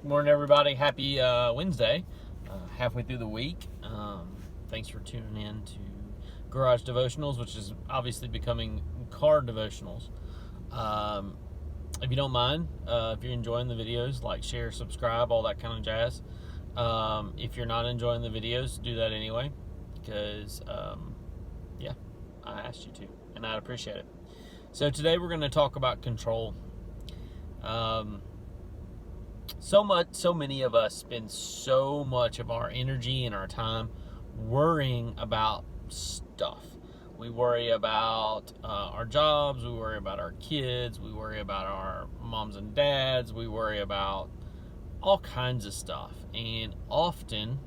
Morning, everybody. Happy Wednesday, halfway through the week. Thanks for tuning in to Garage Devotionals, which is obviously becoming Car Devotionals. If you don't mind, if you're enjoying the videos, like, share, subscribe, all that kind of jazz. If you're not enjoying the videos, do that anyway, because, I asked you to, and I'd appreciate it. So today we're going to talk about control. So many of us spend so much of our energy and our time worrying about stuff. We worry about our jobs, we worry about our kids, we worry about our moms and dads, we worry about all kinds of stuff. And often,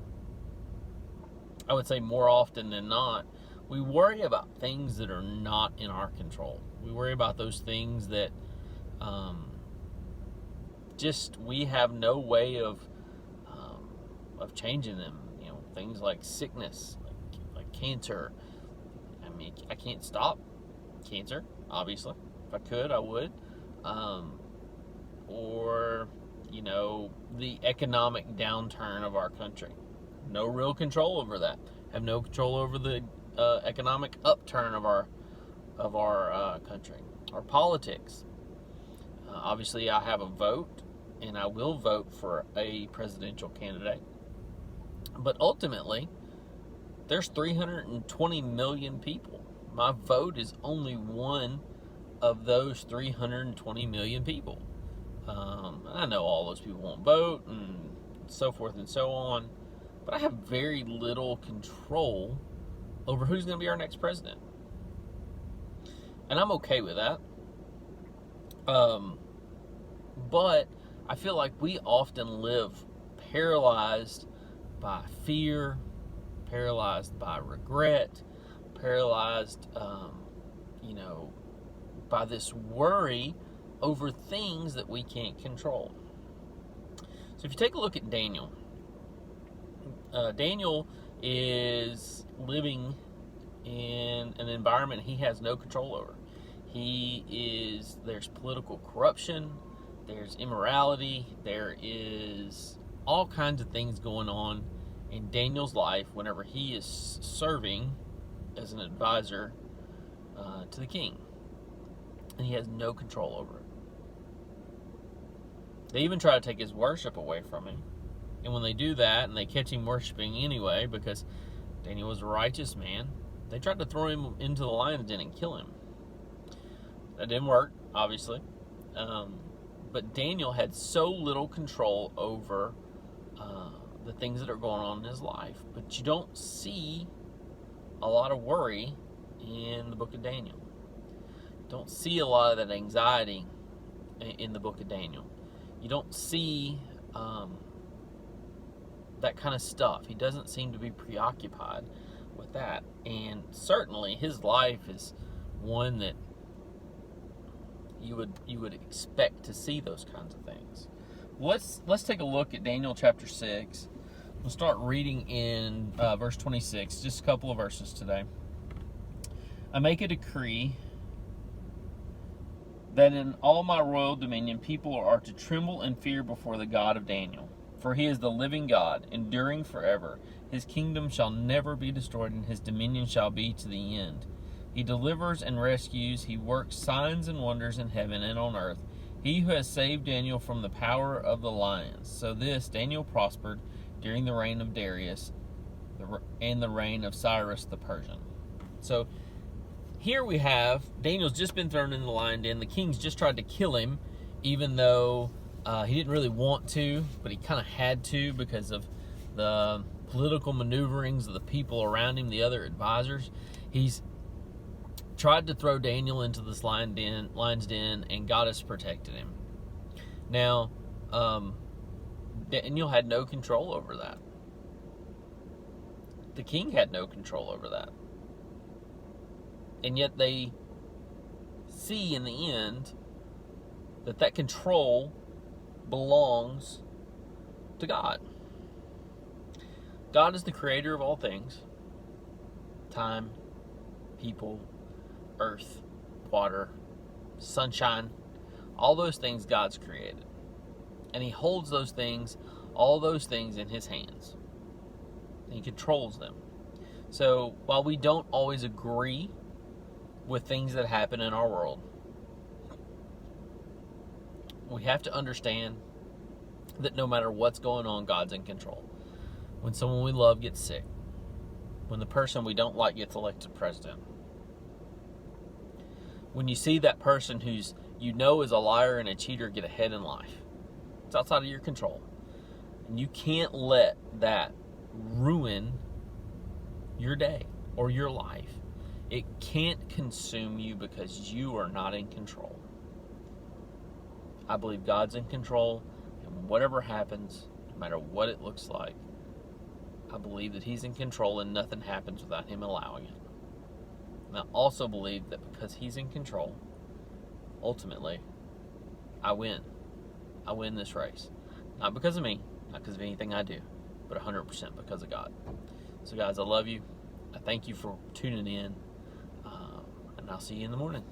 I would say more often than not, we worry about things that are not in our control. We worry about those things that we have no way of changing them. You know, things like sickness, like cancer. I mean, I can't stop cancer, obviously. If I could, I would. Or, the economic downturn of our country. No real control over that. Have no control over the economic upturn of our country. Our politics. Obviously, I have a vote, and I will vote for a presidential candidate. But ultimately, there's 320 million people. My vote is only one of those 320 million people. I know all those people won't vote and so forth and so on, but I have very little control over who's going to be our next president. And I'm okay with that. But I feel like we often live paralyzed by fear, paralyzed by regret, paralyzed, by this worry over things that we can't control. So if you take a look at Daniel, Daniel is living in an environment he has no control over. There's political corruption, there's immorality, there is all kinds of things going on in Daniel's life whenever he is serving as an advisor to the king. And he has no control over it. They even try to take his worship away from him. And when they do that, and they catch him worshiping anyway, because Daniel was a righteous man, they tried to throw him into the lion's den and kill him. That didn't work, obviously. But Daniel had so little control over the things that are going on in his life. But you don't see a lot of worry in the book of Daniel. Don't see a lot of that anxiety in the book of Daniel. You don't see that kind of stuff. He doesn't seem to be preoccupied with that. And certainly his life is one that you would expect to see those kinds of things. Let's take a look at Daniel chapter 6. We'll start reading in verse 26, just a couple of verses today. I make a decree that in all my royal dominion people are to tremble and fear before the God of Daniel. For he is the living God, enduring forever. His kingdom shall never be destroyed, and his dominion shall be to the end. He delivers and rescues. He works signs and wonders in heaven and on earth. He who has saved Daniel from the power of the lions. So Daniel prospered during the reign of Darius and the reign of Cyrus the Persian. So here we have Daniel's just been thrown in the lion den. The king's just tried to kill him, even though he didn't really want to, but he kind of had to because of the political maneuverings of the people around him, the other advisors. He's tried to throw Daniel into this lion's den, and God has protected him. Now, Daniel had no control over that. The king had no control over that. And yet they see in the end that control belongs to God. God is the creator of all things. Time, people, earth, water, sunshine, all those things God's created. And he holds those things, all those things in his hands. And he controls them. So while we don't always agree with things that happen in our world, we have to understand that no matter what's going on, God's in control. When someone we love gets sick, when the person we don't like gets elected president, when you see that person who's is a liar and a cheater get ahead in life, it's outside of your control. And you can't let that ruin your day or your life. It can't consume you because you are not in control. I believe God's in control, and whatever happens, no matter what it looks like, I believe that He's in control and nothing happens without Him allowing it. And I also believe that because He's in control, ultimately, I win. I win this race. Not because of me, not because of anything I do, but 100% because of God. So guys, I love you. I thank you for tuning in, and I'll see you in the morning.